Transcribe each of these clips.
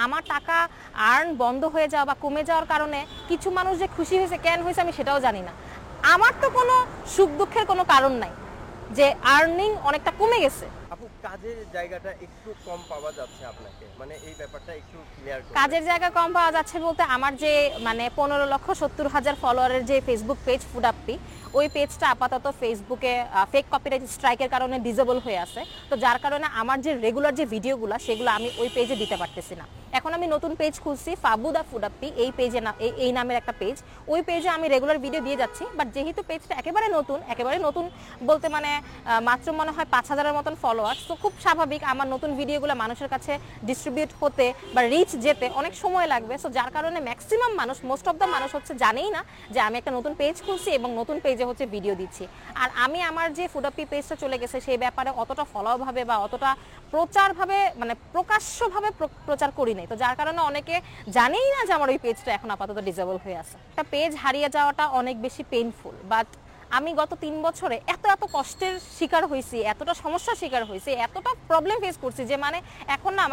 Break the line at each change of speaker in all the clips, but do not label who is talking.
আমার টাকা আর্ন বন্ধ হয়ে যাওয়া বা কমে যাওয়ার কারণে কিছু মানুষ যে খুশি হয়েছে কেন হয়েছে আমি সেটাও জানি না। আমার তো কোনো সুখ দুঃখের কোনো কারণ নাই যে আর্নিং অনেকটা কমে গেছে।
আপু কাজের জায়গাটা একটু কম পাওয়া যাচ্ছে আপনাকে, মানে এই ব্যাপারটা একটু ক্লিয়ার করুন।
কাজের জায়গা কম পাওয়া যাচ্ছে বলতে আমার যে 15,70,000 ফলোয়ারের যে ফেসবুক পেজ ফুড আপি, ওই পেজটা আপাতত ফেসবুকে ফেক কপিরাইট স্ট্রাইকের কারণে ডিসেবল হয়ে আছে। তো যার কারণে আমার যে রেগুলার যে ভিডিওগুলো সেগুলো আমি ওই পেজে দিতে পারতেছি না। এখন আমি নতুন পেজ খুলছি ফাবু দা ফুড আপি, এই পেজে এই নামের একটা পেজ। ওই পেজে আমি রেগুলার ভিডিও দিয়ে যাচ্ছি, বাট যেহেতু পেজটা একেবারে নতুন বলতে মাত্র মনে হয় 5,000-এর মতন ফলোয়ার, তো খুব স্বাভাবিক আমার নতুন ভিডিওগুলো মানুষের কাছে ডিস্ট্রিবিউট হতে বা রিচ যেতে অনেক সময় লাগবে। সো যার কারণে ম্যাক্সিমাম মানুষ, মোস্ট অফ দ্য মানুষ হচ্ছে জানেই না যে আমি একটা নতুন পেজ খুলছি এবং নতুন পেজে হচ্ছে ভিডিও দিচ্ছি। আর আমি আমার যে ফুড আপি পেজটা চলে গেছে সেই ব্যাপারে অতটা ফলোভাবে বা অতটা প্রচারভাবে প্রকাশ্যভাবে প্রচার করি নাই। তো যার কারণে অনেকে জানেই না যে আমার ওই পেজটা এখন আপাতত ডিসেবল হয়ে আছে। একটা পেজ হারিয়ে যাওয়াটা অনেক বেশি পেইনফুল, বাট আমি গত 3 বছরে এত কষ্টের শিকার হয়েছি, এতটা সমস্যার শিকার হয়েছি, এতটা প্রবলেম ফেস করছি যে এখন না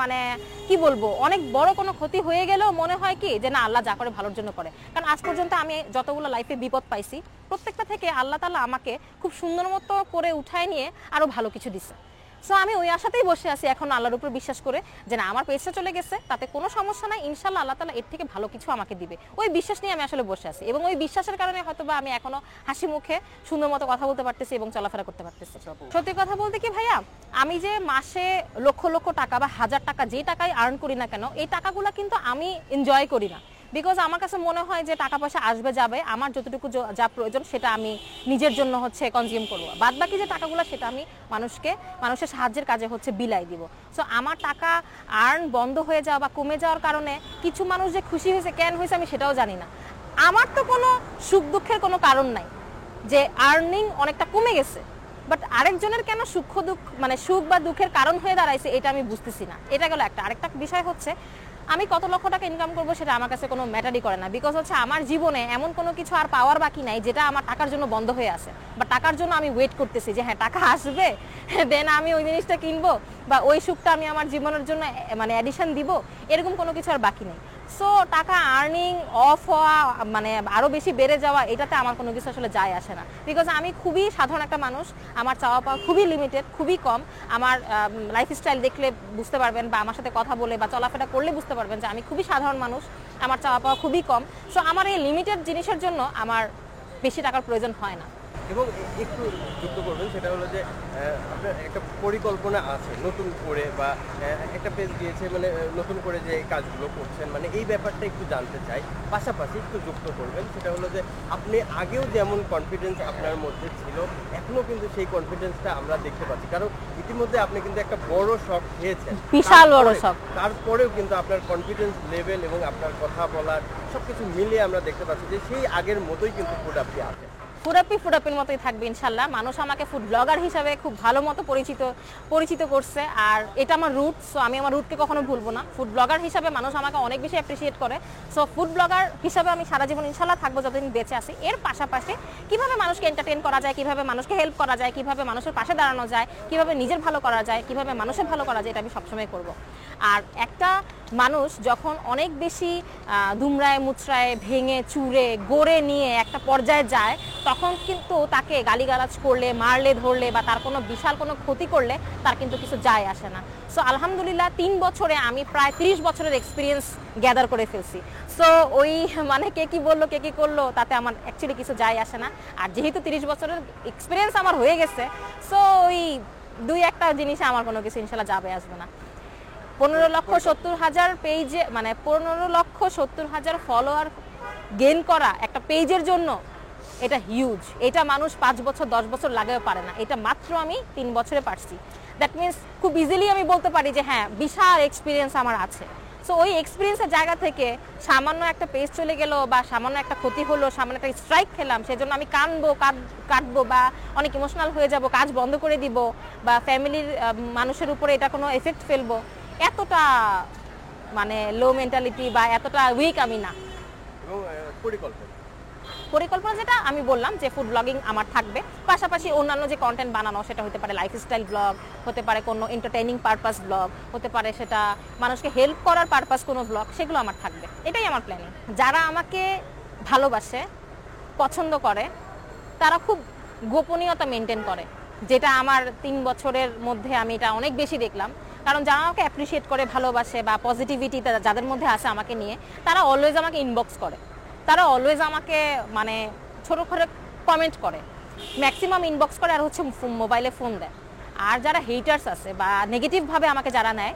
কি বলবো, অনেক বড় কোনো ক্ষতি হয়ে গেলেও মনে হয় কি যে না, আল্লাহ যা করে ভালোর জন্য করে। কারণ আজ পর্যন্ত আমি যতগুলো লাইফে বিপদ পাইছি প্রত্যেকটা থেকে আল্লাহ তাআলা আমাকে খুব সুন্দর মতো করে উঠায় নিয়ে আরো ভালো কিছু দিছে। সো আমি ওই আশাতেই বসে আছি এখন আল্লাহর উপর বিশ্বাস করে যে না, আমার পেজটা চলে গেছে, তাতে কোনো সমস্যা নাই, ইনশাআল্লাহ আল্লাহ তাআলা এর থেকে ভালো কিছু আমাকে দিবে। ওই বিশ্বাস নিয়ে আমি আসলে বসে আছি এবং ওই বিশ্বাসের কারণে হয়তোবা আমি এখনো হাসি মুখে সুন্দর মতো কথা বলতে পারতেছি এবং চলাফেরা করতে পারতেছি। সত্যি কথা বলতে কি ভাইয়া, আমি যে মাসে লক্ষ লক্ষ টাকা বা হাজার টাকা যে টাকায় আর্ন করি না কেন, এই টাকাগুলো কিন্তু আমি এনজয় করি না। বিকজ আমার কাছে মনে হয় যে টাকা পয়সা আসবে যাবে, আমার যতটুকু যা প্রয়োজন সেটা আমি নিজের জন্য হচ্ছে কনজিউম করবো, বাদ বাকি যে টাকাগুলো সেটা আমি মানুষের সাহায্যের কাজে হচ্ছে বিলাই দিব। সো আমার টাকা আর্ন বন্ধ হয়ে যাওয়া বা কমে যাওয়ার কারণে কিছু মানুষ যে খুশি হয়েছে কেন হয়েছে আমি সেটাও জানি না। আমার তো কোনো সুখ দুঃখের কোনো কারণ নাই যে আর্নিং অনেকটা কমে গেছে, বাট আরেকজনের কেন সুখ বা দুঃখের কারণ হয়ে দাঁড়াইছে এটা আমি বুঝতেছি না। এটা গেল একটা। আরেকটা বিষয় হচ্ছে আমি কত লক্ষ টাকা ইনকাম করবো সেটা আমার কাছে কোনো ম্যাটারই করে না। বিকজ হচ্ছে আমার জীবনে এমন কোনো কিছু আর পাওয়ার বাকি নাই যেটা আমার টাকার জন্য বন্ধ হয়ে আছে, বা টাকার জন্য আমি ওয়েট করতেছি যে হ্যাঁ টাকা আসবে দেন আমি ওই জিনিসটা কিনবো বা ওই সুখটা আমি আমার জীবনের জন্য অ্যাডিশন দিব, এরকম কোনো কিছু আর বাকি নেই। সো টাকা আর্নিং অফ হওয়া আরও বেশি বেড়ে যাওয়া এটাতে আমার কোনো কিছু আসলে যায় আসে না। বিকজ আমি খুবই সাধারণ একটা মানুষ, আমার চাওয়া পাওয়া খুবই লিমিটেড, খুবই কম। আমার লাইফস্টাইল দেখলে বুঝতে পারবেন বা আমার সাথে কথা বলে বা চলাফেরা করলে বুঝতে পারবেন যে আমি খুবই সাধারণ মানুষ, আমার চাওয়া পাওয়া খুবই কম। সো আমার এই লিমিটেড জিনিসের জন্য আমার বেশি টাকার প্রয়োজন হয় না।
এবং একটু যুক্ত করবেন, সেটা হলো যে আপনার একটা পরিকল্পনা আছে নতুন করে, বা একটা পেজ দিয়েছে নতুন করে যে কাজগুলো করছেন, এই ব্যাপারটা একটু জানতে চাই। পাশাপাশি একটু যুক্ত করবেন, সেটা হলো যে আপনি আগেও যেমন কনফিডেন্স আপনার মধ্যে ছিল, এখনো কিন্তু সেই কনফিডেন্সটা আমরা দেখতে পাচ্ছি। কারণ ইতিমধ্যে আপনি কিন্তু একটা বড় শক খেয়েছেন,
বিশাল বড় শক।
তারপরেও কিন্তু আপনার কনফিডেন্স লেভেল এবং আপনার কথা বলার সবকিছু মিলিয়ে আমরা দেখতে পাচ্ছি যে সেই আগের মতোই কিন্তু ফুড আপি আছে।
ফুড আপির মতোই থাকবে ইনশাল্লাহ। মানুষ আমাকে ফুড ব্লগার হিসাবে খুব ভালো মতো পরিচিত করছে, আর এটা আমার রুট। সো আমি আমার রুটকে কখনো ভুলবো না। ফুড ব্লগার হিসাবে মানুষ আমাকে অনেক বেশি অ্যাপ্রিসিয়েট করে। সো ফুড ব্লগার হিসাবে আমি সারা জীবন ইনশাল্লাহ থাকবো যতদিন বেঁচে আছি। এর পাশাপাশি কিভাবে মানুষকে এন্টারটেইন করা যায়, কিভাবে মানুষকে হেল্প করা যায়, কিভাবে মানুষের পাশে দাঁড়ানো যায়, কিভাবে নিজের ভালো করা যায়, কিভাবে মানুষের ভালো করা যায়, এটা আমি সবসময় করব। আর একটা মানুষ যখন অনেক বেশি দুমড়ায় মুচড়ায় ভেঙে চুরে গড়ে নিয়ে একটা পর্যায়ে যায়, তখন কিন্তু তাকে গালিগালাজ করলে, মারলে, ধরলে বা তার কোনো বিশাল কোনো ক্ষতি করলে তার কিন্তু কিছু যায় আসে না। সো আলহামদুলিল্লাহ 3 বছরে আমি প্রায় 30 বছরের এক্সপিরিয়েন্স গ্যাদার করে ফেলছি। সো ওই কে কি বললো, কে কি করলো তাতে আমার অ্যাকচুয়ালি কিছু যায় আসে না। আর যেহেতু 30 বছরের এক্সপিরিয়েন্স আমার হয়ে গেছে, সো ওই 2-1টা জিনিসে আমার কোনো কিছু ইনশাল্লাহ যাবে আসবে না। 15,70,000 পেজে 15,70,000 ফলোয়ার গেইন করা একটা পেজের জন্য এটা হিউজ। এটা মানুষ 5 বছর 10 বছর লাগাতে পারে না, এটা মাত্র আমি 3 বছরে পারছি। দ্যাট মিনস খুব ইজিলি আমি বলতে পারি যে হ্যাঁ বিশাল এক্সপিরিয়েন্স আমার আছে। সো ওই এক্সপিরিয়েন্সের জায়গা থেকে সামান্য একটা পেজ চলে গেল বা সামান্য একটা ক্ষতি হলো, সামান্য একটা স্ট্রাইক খেলাম, সেজন্য আমি কাটবো বা অনেক ইমোশনাল হয়ে যাব, কাজ বন্ধ করে দিব বা ফ্যামিলির মানুষের উপরে এটা কোনো এফেক্ট ফেলবো, এতটা লো মেন্টালিটি বা এতটা উইক আমি না।
এবং
পরিকল্পনা যেটা আমি বললাম যে ফুড ব্লগিং আমার থাকবে, পাশাপাশি অন্যান্য যে কন্টেন্ট বানানো সেটা হতে পারে লাইফস্টাইল ব্লগ, হতে পারে কোনো এন্টারটেইনিং পারপাস ব্লগ, হতে পারে সেটা মানুষকে হেল্প করার পারপাস কোনো ব্লগ, সেগুলো আমার থাকবে। এটাই আমার প্ল্যানিং। যারা আমাকে ভালোবাসে, পছন্দ করে, তারা খুব গোপনীয়তা মেনটেন করে, যেটা আমার 3 বছরের মধ্যে আমি এটা অনেক বেশি দেখলাম। কারণ যারা আমাকে অ্যাপ্রিসিয়েট করে, ভালোবাসে বা পজিটিভিটি যাদের মধ্যে আছে আমাকে নিয়ে, তারা অলওয়েজ আমাকে ইনবক্স করে, তারা অলওয়েজ আমাকে মানে ছোট করে কমেন্ট করে, ম্যাক্সিমাম ইনবক্স করে আর হচ্ছে মোবাইলে ফোন দেয়। আর যারা হেটার্স আছে বা নেগেটিভভাবে আমাকে যারা নেয়,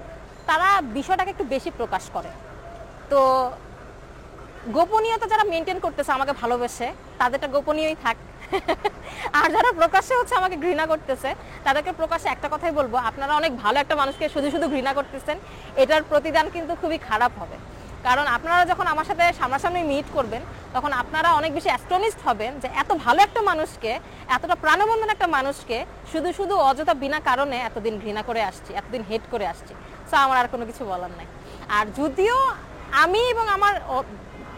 তারা বিষয়টাকে একটু বেশি প্রকাশ করে। তো গোপনীয়তা যারা মেনটেন করতেছে আমাকে ভালোবেসে, তাদেরটা গোপনীয়ই থাক। আর যারা প্রকাশ্যে হচ্ছে আমাকে ঘৃণা করতেছে, তাদেরকে প্রকাশ্যে একটা কথাই বলবো, আপনারা অনেক ভালো একটা মানুষকে শুধু শুধু ঘৃণা করতেছেন, এটার প্রতিদান কিন্তু খুবই খারাপ হবে। কারণ আপনারা যখন আমার সাথে সামনাসামনি মিট করবেন, তখন আপনারা অনেক বেশি অ্যাস্টনিশড হবেন যে এত ভালো একটা মানুষকে, এতটা প্রাণবন্ধন একটা মানুষকে শুধু শুধু অযথা বিনা কারণে এতদিন ঘৃণা করে আসছি, এতদিন হেট করে আসছি। সো আমার আর কোনো কিছু বলার নাই। আর যদিও আমি এবং আমার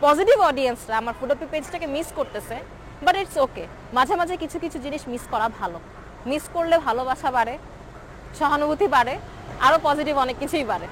পজিটিভ অডিয়েন্সরা আমার ফুডাপ্পি পেজটাকে মিস করতেছে, বাট ইটস ওকে। মাঝে মাঝে কিছু কিছু জিনিস মিস করা ভালো। মিস করলে ভালোবাসা বাড়ে, সহানুভূতি বাড়ে, আরও পজিটিভ অনেক কিছুই বাড়ে।